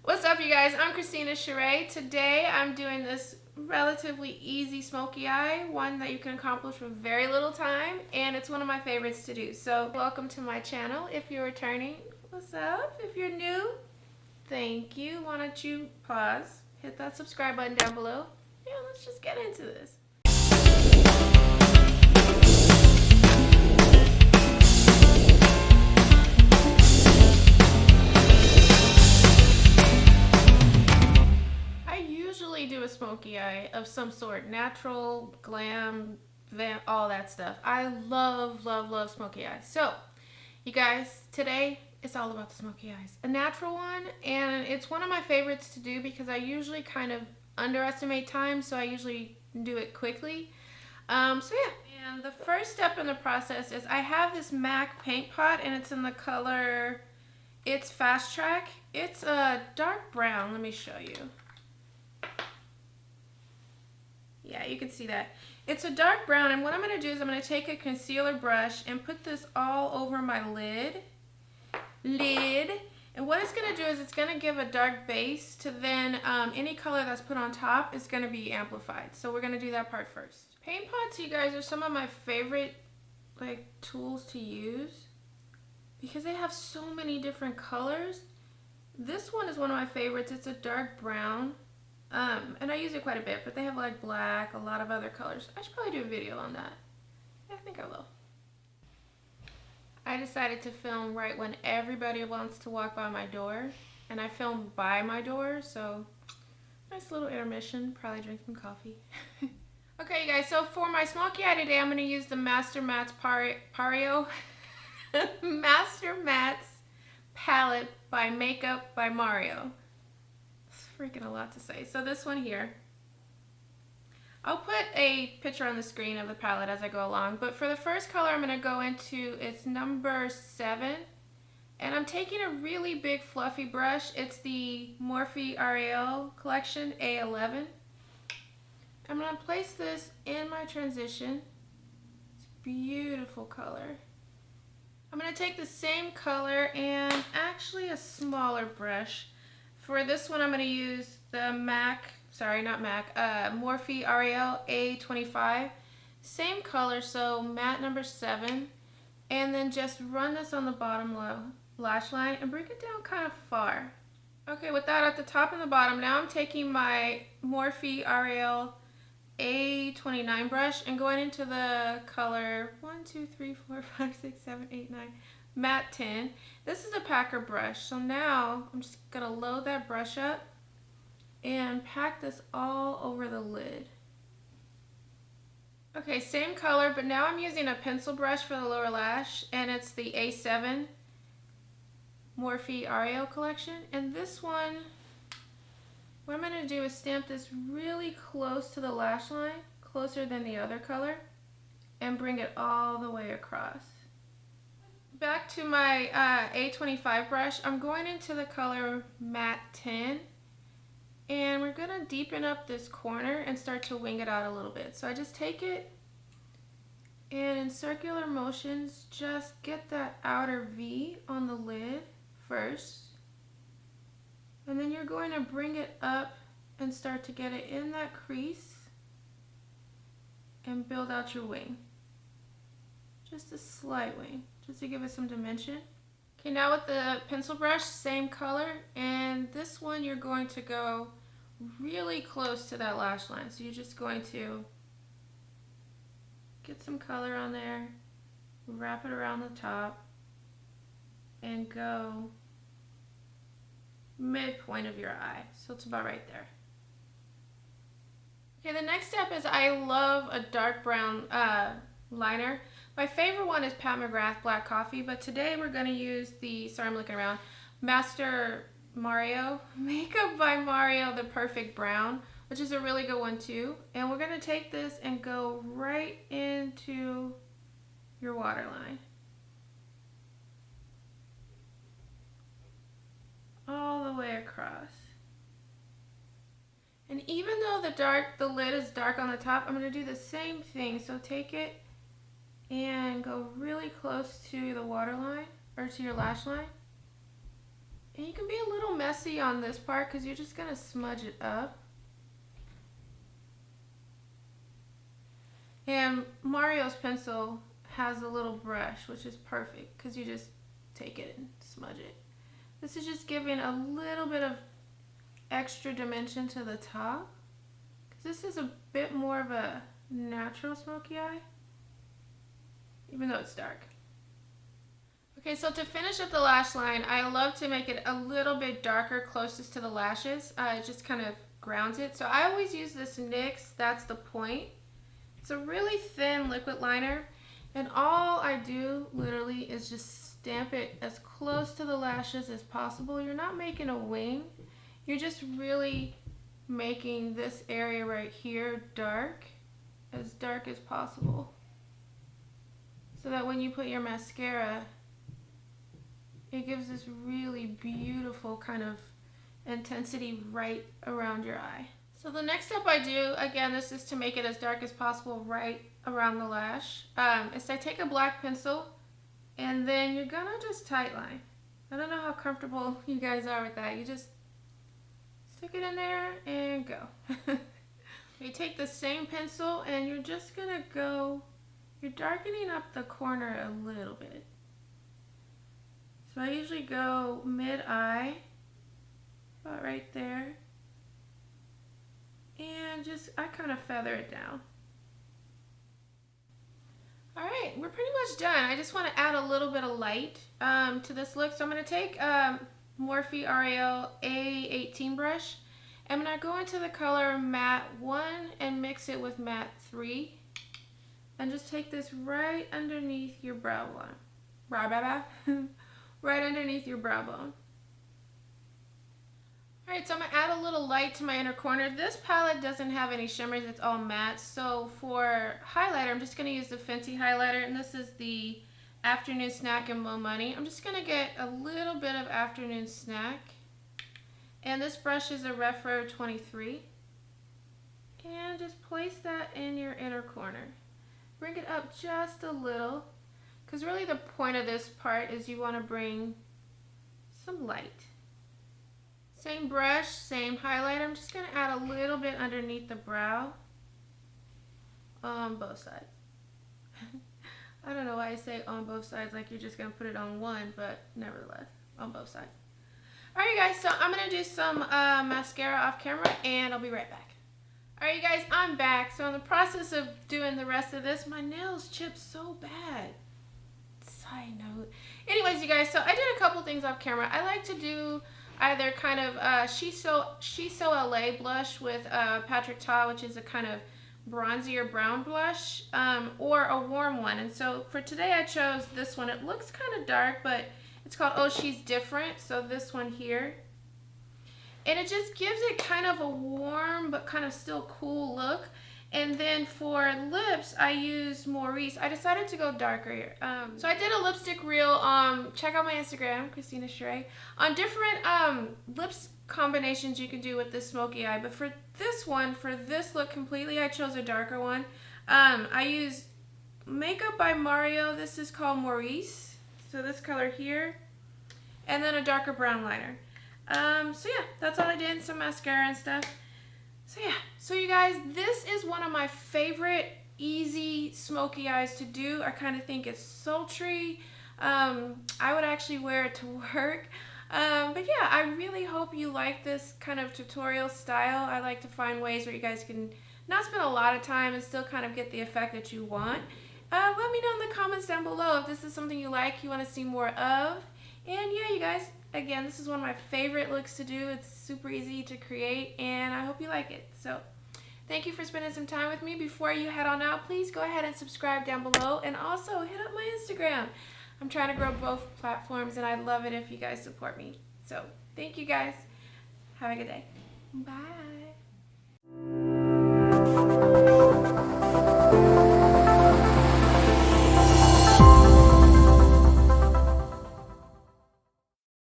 What's up, you guys? I'm Christina Sheree. Today I'm doing this relatively easy smoky eye, one that you can accomplish with very little time, and it's one of my favorites to do. So welcome to my channel. If you're returning, what's up? If you're new, thank you. Why don't you pause, hit that subscribe button down below. Yeah, let's just get into this. Do a smoky eye of some sort, natural, glam, all that stuff. I love smoky eyes. So you guys, today it's all about the smoky eyes, a natural one, and it's one of my favorites to do because I usually kind of underestimate time, so I usually do it quickly. So yeah, and the first step in the process is I have this MAC paint pot, and it's in the color, it's Fast Track. It's a dark brown. Let me show you. Yeah, you can see that. It's a dark brown, and what I'm going to do is I'm going to take a concealer brush and put this all over my lid. And what it's going to do is it's going to give a dark base to then any color that's put on top is going to be amplified. So we're going to do that part first. Paint pots, you guys, are some of my favorite tools to use because they have so many different colors. This one is one of my favorites. It's a dark brown. And I use it quite a bit, but they have like black, a lot of other colors. I should probably do a video on that. I think I will. I decided to film right when everybody wants to walk by my door, and I film by my door, so nice little intermission, probably drink some coffee. Okay, you guys, so for my smoky eye today, I'm going to use the Master Mattes Master Mattes palette by Makeup by Mario. Freaking a lot to say. So this one here, I'll put a picture on the screen of the palette as I go along, but for the first color I'm going to go into, it's number 7, and I'm taking a really big fluffy brush. It's the Morphe Ariel collection A11. I'm going to place this in my transition. It's a beautiful color. I'm going to take the same color and actually a smaller brush. For this one, I'm going to use the Morphe Ariel A25. Same color, so matte number 7. And then just run this on the bottom lash line and bring it down kind of far. Okay, with that at the top and the bottom, now I'm taking my Morphe Ariel A29 brush and going into the color 9 matte 10. This is a packer brush, so now I'm just gonna load that brush up and pack this all over the lid. Okay, same color, but now I'm using a pencil brush for the lower lash, and it's the A7 Morphe Ariel collection. And this one, what I'm gonna do is stamp this really close to the lash line, closer than the other color, and bring it all the way across. Back to my A25 brush, I'm going into the color matte 10, and we're going to deepen up this corner and start to wing it out a little bit. So I just take it and in circular motions just get that outer V on the lid first, and then you're going to bring it up and start to get it in that crease and build out your wing. Just a slight wing, just to give it some dimension. Okay, now with the pencil brush, same color, and this one you're going to go really close to that lash line. So you're just going to get some color on there, wrap it around the top, and go midpoint of your eye. So it's about right there. Okay, the next step is I love a dark brown liner. My favorite one is Pat McGrath Black Coffee, but today we're going to use the, I'm looking around, Master Mario, Makeup by Mario, the Perfect Brown, which is a really good one too. And we're going to take this and go right into your waterline. All the way across. And even though the lid is dark on the top, I'm going to do the same thing. So take it and go really close to the waterline, or to your lash line, And you can be a little messy on this part because you're just going to smudge it up. And Mario's pencil has a little brush, which is perfect because you just take it and smudge it. This is just giving a little bit of extra dimension to the top, because this is a bit more of a natural smoky eye, even though it's dark. Okay, so to finish up the lash line, I love to make it a little bit darker closest to the lashes. It just kind of grounds it. So I always use this NYX, that's the point. It's a really thin liquid liner, and all I do literally is just stamp it as close to the lashes as possible. You're not making a wing, you're just really making this area right here dark as possible, so that when you put your mascara, it gives this really beautiful kind of intensity right around your eye. So the next step I do, again, this is to make it as dark as possible right around the lash, is I take a black pencil and then you're gonna just tightline. I don't know how comfortable you guys are with that. You just stick it in there and go. You take the same pencil and you're just gonna go, you're darkening up the corner a little bit. So I usually go mid-eye, about right there, and just, I kind of feather it down. Alright, we're pretty much done. I just want to add a little bit of light to this look. So I'm going to take Morphe RAL A18 brush. I'm going to go into the color Matte 1 and mix it with Matte 3. And just take this right underneath your brow bone. Right underneath your brow bone. Alright, so I'm going to add a little light to my inner corner. This palette doesn't have any shimmers, it's all matte. So for highlighter, I'm just going to use the Fenty highlighter, and this is the Afternoon Snack in Mo Money. I'm just going to get a little bit of Afternoon Snack. And this brush is a Refro 23. And just place that in your inner corner. Bring it up just a little, because really the point of this part is you want to bring some light. Same brush, same highlighter. I'm just going to add a little bit underneath the brow on both sides. I don't know why I say on both sides like you're just going to put it on one, but nevertheless, on both sides. Alright you guys, so I'm going to do some mascara off camera and I'll be right back. Alright you guys, I'm back. So in the process of doing the rest of this, my nails chipped so bad. Side note. Anyways you guys, so I did a couple things off camera. I like to do either kind of She's So LA blush with Patrick Ta, which is a kind of bronzier brown blush, or a warm one. And so for today I chose this one. It looks kind of dark, but it's called Oh She's Different. So this one here. And it just gives it kind of a warm but kind of still cool look. And then for lips, I used Maurice. I decided to go darker here. So I did a lipstick reel. Check out my Instagram, Christina Sheree, on different lips combinations you can do with this smoky eye. But for this one, for this look completely, I chose a darker one. I used Makeup by Mario. This is called Maurice. So this color here. And then a darker brown liner. So yeah, that's all I did. Some mascara and stuff. So yeah, so you guys, this is one of my favorite easy smoky eyes to do. I kind of think it's sultry. I would actually wear it to work. But yeah, I really hope you like this kind of tutorial style. I like to find ways where you guys can not spend a lot of time and still kind of get the effect that you want. Let me know in the comments down below if this is something you like, you want to see more of. And yeah, you guys, again, this is one of my favorite looks to do. It's super easy to create, and I hope you like it. So, thank you for spending some time with me. Before you head on out, please go ahead and subscribe down below, and also hit up my Instagram. I'm trying to grow both platforms, and I'd love it if you guys support me. So, thank you guys. Have a good day. Bye.